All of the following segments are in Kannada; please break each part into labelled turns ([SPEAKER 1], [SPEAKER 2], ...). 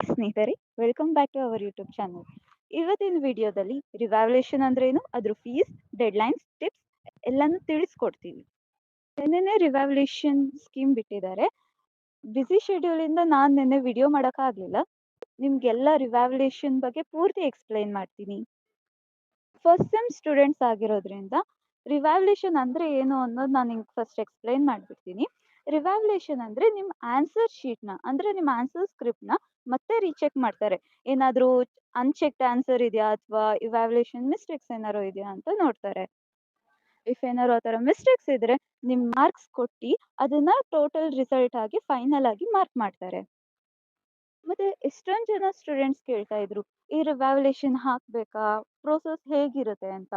[SPEAKER 1] ಸ್ನೇಹಿತರೆ, welcome back to our YouTube channel. ಇವತ್ತಿನ ವಿಡಿಯೋದಲ್ಲಿ ರಿವ್ಯಾಲ್ಯೂಯೇಷನ್ ಅಂದ್ರೇನು, ಅದ್ರ ಫೀಸ್, ಡೆಡ್ಲೈನ್ಸ್, ಟಿಪ್ಸ್ ಎಲ್ಲಾನು ತಿಳಿಸ್ಕೊಡ್ತೀವಿ. ನಿನ್ನೆ ರಿವ್ಯಾಲ್ಯೂಯೇಷನ್ ಸ್ಕೀಮ್ ಬಿಟ್ಟಿದ್ದಾರೆ. ಬ್ಯುಸಿ ಶೆಡ್ಯೂಲಿಂದ ನಾನು ನಿನ್ನೆ ವಿಡಿಯೋ ಮಾಡೋಕ್ಕಾಗಲಿಲ್ಲ. ನಿಮಗೆಲ್ಲ ರಿವ್ಯಾಲ್ಯೂಯೇಷನ್ ಬಗ್ಗೆ ಪೂರ್ತಿ ಎಕ್ಸ್ಪ್ಲೈನ್ ಮಾಡ್ತೀನಿ. ಫಸ್ಟ್ ಸೆಮ್ ಸ್ಟೂಡೆಂಟ್ಸ್ ಆಗಿರೋದ್ರಿಂದ ರಿವ್ಯಾಲ್ಯೂಯೇಷನ್ ಅಂದರೆ ಏನು ಅನ್ನೋದು ನಾನು ನಿಮ್ಗೆ ಫಸ್ಟ್ ಎಕ್ಸ್ಪ್ಲೈನ್ ಮಾಡಿಬಿಡ್ತೀನಿ. ರಿವ್ಯಾಲ್ಯೂಯೇಷನ್ ಅಂದರೆ ನಿಮ್ಮ ಆನ್ಸರ್ ಶೀಟ್ನ, ಅಂದರೆ ನಿಮ್ಮ ಆನ್ಸರ್ ಸ್ಕ್ರಿಪ್ಟ್ನ ಮತ್ತೆ ರೀಚೆಕ್ ಮಾಡ್ತಾರೆ. ಏನಾದರೂ ಅನ್ಚೆಕ್ಡ್ ಆನ್ಸರ್ ಇದೆಯಾ ಅಥವಾ ಇವ್ಯಾಲ್ಯೂಯೇಷನ್ ಮಿಸ್ಟೇಕ್ಸ್ ಏನಾದ್ರು ಇದೆಯಾ ಅಂತ ನೋಡ್ತಾರೆ. ಇಫ್ ಏನಾದ್ರು ಆ ಥರ ಮಿಸ್ಟೇಕ್ಸ್ ಇದ್ದರೆ ನಿಮ್ಮ ಮಾರ್ಕ್ಸ್ ಕೊಟ್ಟು ಅದನ್ನು ಟೋಟಲ್ ರಿಸಲ್ಟ್ ಆಗಿ ಫೈನಲ್ ಆಗಿ ಮಾರ್ಕ್ ಮಾಡ್ತಾರೆ. ಮತ್ತೆ ಎಷ್ಟೊಂದು ಜನ ಸ್ಟೂಡೆಂಟ್ಸ್ ಕೇಳ್ತಾ ಇದ್ರು, ಈ ರಿವ್ಯಾಲ್ಯೂಯೇಷನ್ ಹಾಕಬೇಕಾ, ಪ್ರೋಸೆಸ್ ಹೇಗಿರುತ್ತೆ ಅಂತ.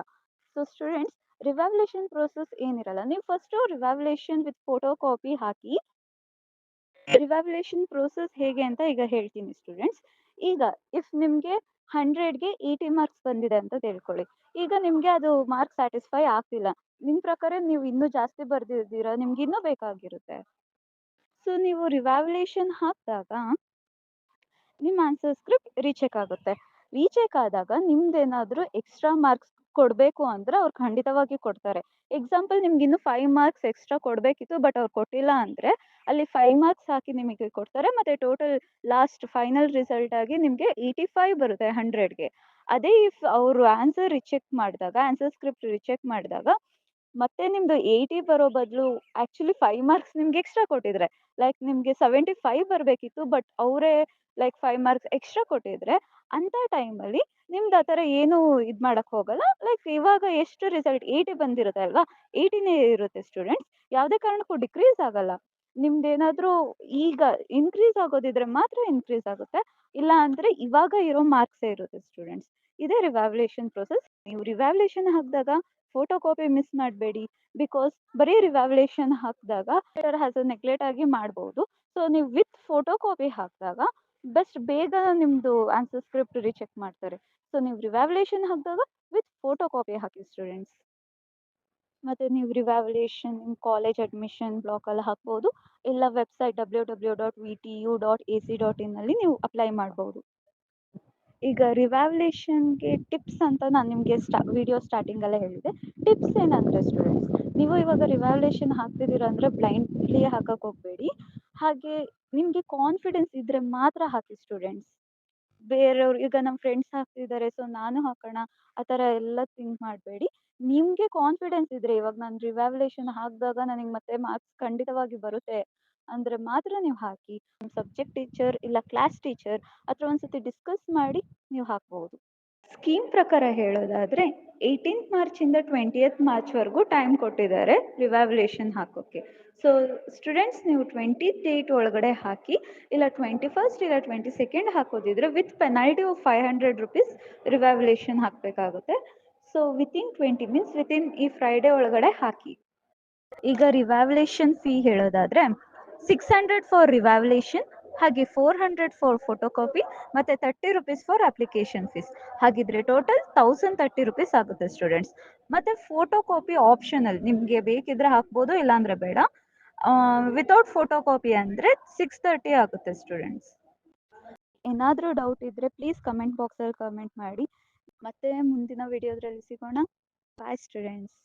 [SPEAKER 1] ಸೊ ಸ್ಟೂಡೆಂಟ್ಸ್, ರಿವ್ಯಾಲ್ಯೂಯೇಷನ್ ಪ್ರೋಸೆಸ್ ಏನಿರಲ್ಲ, ನೀವು first revaluation with photo copy ಹಾಕಿ. ರಿವ್ಯಾಲ್ಯೂಯೇಷನ್ ಪ್ರೋಸೆಸ್ ಹೇಗೆ ಅಂತ ಈಗ ಹೇಳ್ತೀನಿ ಸ್ಟೂಡೆಂಟ್ಸ್. ಈಗ ಇಫ್ ನಿಮಗೆ 100ಗೆ 80 ಮಾರ್ಕ್ಸ್ ಬಂದಿದೆ ಅಂತ ತಿಳ್ಕೊಳ್ಳಿ. ಈಗ ನಿಮಗೆ ಅದು ಮಾರ್ಕ್ಸ್ ಸ್ಯಾಟಿಸ್ಫೈ ಆಗ್ತಿಲ್ಲ. ನಿಮ್ಮ ಪ್ರಕಾರ ನೀವು ಇನ್ನೂ ಜಾಸ್ತಿ ಬರ್ದಿದ್ದೀರಾ, ನಿಮ್ಗೆ ಇನ್ನೂ ಬೇಕಾಗಿರುತ್ತೆ. ಸೊ ನೀವು ರಿವ್ಯಾಲ್ಯೂಯೇಷನ್ ಹಾಕಿದಾಗ ನಿಮ್ಮ ಆನ್ಸರ್ ಸ್ಕ್ರಿಪ್ಟ್ ರೀಚೆಕ್ ಆಗುತ್ತೆ. ರೀಚೆಕ್ ಆದಾಗ ನಿಮ್ದೇನಾದರೂ ಎಕ್ಸ್ಟ್ರಾ ಮಾರ್ಕ್ಸ್ ಕೊಡಬೇಕು ಅಂದರೆ ಅವ್ರು ಖಂಡಿತವಾಗಿ ಕೊಡ್ತಾರೆ. ಎಕ್ಸಾಂಪಲ್, ನಿಮ್ಗೆ ಇನ್ನೂ 5 ಮಾರ್ಕ್ಸ್ ಎಕ್ಸ್ಟ್ರಾ ಕೊಡಬೇಕಿತ್ತು, ಬಟ್ ಅವ್ರು ಕೊಟ್ಟಿಲ್ಲ ಅಂದರೆ ಅಲ್ಲಿ 5 ಮಾರ್ಕ್ಸ್ ಹಾಕಿ ನಿಮಗೆ ಕೊಡ್ತಾರೆ. ಮತ್ತು ಟೋಟಲ್ ಲಾಸ್ಟ್ ಫೈನಲ್ ರಿಸಲ್ಟ್ ಆಗಿ ನಿಮಗೆ 85 ಬರುತ್ತೆ 100ಗೆ. ಅದೇ ಇಫ್ ಅವರು ಆನ್ಸರ್ ರಿಚೆಕ್ ಮಾಡಿದಾಗ, ಆನ್ಸರ್ ಸ್ಕ್ರಿಪ್ಟ್ ರಿಚೆಕ್ ಮಾಡಿದಾಗ ಮತ್ತೆ ನಿಮ್ಮದು 80 ಬರೋ ಬದಲು ಆ್ಯಕ್ಚುಲಿ 5 ಮಾರ್ಕ್ಸ್ ನಿಮ್ಗೆ ಎಕ್ಸ್ಟ್ರಾ ಕೊಟ್ಟಿದ್ರೆ, ಲೈಕ್ ನಿಮಗೆ 75 ಬರಬೇಕಿತ್ತು, ಬಟ್ ಅವರೇ ಲೈಕ್ 5 ಮಾರ್ಕ್ಸ್ ಎಕ್ಸ್ಟ್ರಾ ಕೊಟ್ಟಿದ್ರೆ, ಅಂಥ ಟೈಮಲ್ಲಿ ನಿಮ್ದು ಆ ಥರ ಏನೂ ಇದು ಮಾಡೋಕ್ಕೆ ಹೋಗಲ್ಲ. ಲೈಕ್ ಇವಾಗ ಎಷ್ಟು ರಿಸಲ್ಟ್ 80 ಬಂದಿರುತ್ತೆ ಅಲ್ವಾ, 80ನೇ ಇರುತ್ತೆ ಸ್ಟೂಡೆಂಟ್ಸ್. ಯಾವುದೇ ಕಾರಣಕ್ಕೂ ಡಿಕ್ರೀಸ್ ಆಗಲ್ಲ. ನಿಮ್ದೇನಾದರೂ ಈಗ ಇನ್ಕ್ರೀಸ್ ಆಗೋದಿದ್ರೆ ಮಾತ್ರ ಇನ್ಕ್ರೀಸ್ ಆಗುತ್ತೆ, ಇಲ್ಲ ಅಂದರೆ ಇವಾಗ ಇರೋ ಮಾರ್ಕ್ಸೇ ಇರುತ್ತೆ ಸ್ಟೂಡೆಂಟ್ಸ್. ಇದೇ ರಿವ್ಯಾಲ್ಯೂಯೇಷನ್ ಪ್ರೋಸೆಸ್. ನೀವು ರಿವ್ಯಾಲ್ಯೂಯೇಷನ್ ಹಾಕಿದಾಗ ಫೋಟೋ ಕಾಪಿ ಮಿಸ್ ಮಾಡಬೇಡಿ. ಬಿಕಾಸ್ ಬರೀ ರಿವ್ಯಾಲ್ಯೂಯೇಷನ್ ಹಾಕಿದಾಗ ಹ್ಯಾಸ್ ನೆಗ್ಲೆಕ್ಟ್ ಆಗಿ ಮಾಡ್ಬೋದು. ಸೊ ನೀವು ವಿತ್ ಫೋಟೋ ಕಾಪಿ ಹಾಕಿದಾಗ ಬೆಸ್ಟ್ ಬೇಗ ನಿಮ್ಮದು ಆನ್ಸರ್ ಸ್ಕ್ರಿಪ್ಟ್ ರೀಚೆಕ್ ಮಾಡ್ತಾರೆ. ಸೊ ನೀವು ರಿವ್ಯಾಲ್ಯೂಯೇಷನ್ ಹಾಕಿದಾಗ ವಿತ್ ಫೋಟೋ ಕಾಪಿ ಹಾಕಿ ಸ್ಟೂಡೆಂಟ್ಸ್. ಮತ್ತು ನೀವು ರಿವ್ಯಾಲ್ಯೂಯೇಷನ್ ನಿಮ್ಮ ಕಾಲೇಜ್ ಅಡ್ಮಿಷನ್ ಬ್ಲಾಕಲ್ಲಿ ಹಾಕ್ಬೋದು, ಇಲ್ಲ ವೆಬ್ಸೈಟ್ www.vtu.ac.in ನೀವು ಅಪ್ಲೈ ಮಾಡ್ಬೋದು. ಈಗ ರಿವ್ಯಾಲ್ಯೂಯೇಷನ್ಗೆ ಟಿಪ್ಸ್ ಅಂತ ನಾನು ನಿಮಗೆ ವಿಡಿಯೋ ಸ್ಟಾರ್ಟಿಂಗಲ್ಲೇ ಹೇಳಿದೆ. ಟಿಪ್ಸ್ ಏನಂದರೆ ಸ್ಟೂಡೆಂಟ್ಸ್, ನೀವು ಇವಾಗ ರಿವ್ಯಾಲ್ಯೂಯೇಷನ್ ಹಾಕ್ತಿದ್ದೀರ ಅಂದರೆ ಬ್ಲೈಂಡ್ಲಿ ಹಾಕಕ್ಕೆ ಹೋಗಬೇಡಿ. ಹಾಗೆ ನಿಮಗೆ ಕಾನ್ಫಿಡೆನ್ಸ್ ಇದ್ದರೆ ಮಾತ್ರ ಹಾಕಿ ಸ್ಟೂಡೆಂಟ್ಸ್. ಬೇರೆಯವ್ರು ಈಗ ನಮ್ಮ ಫ್ರೆಂಡ್ಸ್ ಹಾಕ್ತಿದ್ದಾರೆ ಸೊ ನಾನು ಹಾಕೋಣ ಆ ಥರ ಎಲ್ಲ ಥಿಂಕ್ ಮಾಡಬೇಡಿ. ನಿಮಗೆ ಕಾನ್ಫಿಡೆನ್ಸ್ ಇದ್ದರೆ, ಇವಾಗ ನಾನು ರಿವ್ಯಾಲ್ಯೂಯೇಷನ್ ಹಾಕಿದಾಗ ನನಗೆ ಮತ್ತೆ ಮಾರ್ಕ್ಸ್ ಖಂಡಿತವಾಗಿ ಬರುತ್ತೆ ಅಂದರೆ ಮಾತ್ರ ನೀವು ಹಾಕಿ. ನಿಮ್ಮ ಸಬ್ಜೆಕ್ಟ್ ಟೀಚರ್ ಇಲ್ಲ ಕ್ಲಾಸ್ ಟೀಚರ್ ಹತ್ರ ಒಂದು ಸತಿ ಡಿಸ್ಕಸ್ ಮಾಡಿ ನೀವು ಹಾಕ್ಬೋದು. ಸ್ಕೀಮ್ ಪ್ರಕಾರ ಹೇಳೋದಾದರೆ 18th ಮಾರ್ಚಿಂದ 20th ಮಾರ್ಚ್ವರೆಗೂ ಟೈಮ್ ಕೊಟ್ಟಿದ್ದಾರೆ ರಿವ್ಯಾಲ್ಯೂಯೇಷನ್ ಹಾಕೋಕ್ಕೆ. ಸೊ ಸ್ಟೂಡೆಂಟ್ಸ್, ನೀವು 20th ಡೇಟ್ ಒಳಗಡೆ ಹಾಕಿ, ಇಲ್ಲ 21st ಇಲ್ಲ 22nd ಹಾಕೋದಿದ್ರೆ with penalty of 500 rupees revaluation ಹಾಕಬೇಕಾಗುತ್ತೆ. ಸೊ ವಿತಿನ್ 20 ಮೀನ್ಸ್ ವಿತಿನ್ ಈ ಫ್ರೈಡೇ ಒಳಗಡೆ ಹಾಕಿ. ಈಗ ರಿವ್ಯಾಲ್ಯೂಯೇಷನ್ ಫೀ ಹೇಳೋದಾದರೆ 600 ಫಾರ್ ರಿವ್ಯಾಲ್ಯೂಯೇಷನ್, ಹಾಗೆ 400 ಫಾರ್ ಫೋಟೋ ಕಾಪಿ, ಮತ್ತು 30 ರುಪೀಸ್ ಫಾರ್ ಅಪ್ಲಿಕೇಶನ್ ಫೀಸ್. ಹಾಗಿದ್ರೆ ಟೋಟಲ್ 1030 ರುಪೀಸ್ ಆಗುತ್ತೆ ಸ್ಟೂಡೆಂಟ್ಸ್. ಮತ್ತು ಫೋಟೋ ಕಾಪಿ ಆಪ್ಷನಲ್, ನಿಮಗೆ ಬೇಕಿದ್ರೆ ಹಾಕ್ಬೋದು, ಇಲ್ಲಾಂದರೆ ಬೇಡ. ವಿತೌಟ್ ಫೋಟೋ ಕಾಪಿ ಅಂದರೆ 630 ಆಗುತ್ತೆ ಸ್ಟೂಡೆಂಟ್ಸ್. ಏನಾದರೂ ಡೌಟ್ ಇದ್ದರೆ ಪ್ಲೀಸ್ ಕಮೆಂಟ್ ಬಾಕ್ಸಲ್ಲಿ ಕಮೆಂಟ್ ಮಾಡಿ. ಮತ್ತೆ ಮುಂದಿನ ವಿಡಿಯೋದ್ರಲ್ಲಿ ಸಿಗೋಣ. ಬಾಯ್ ಸ್ಟೂಡೆಂಟ್ಸ್.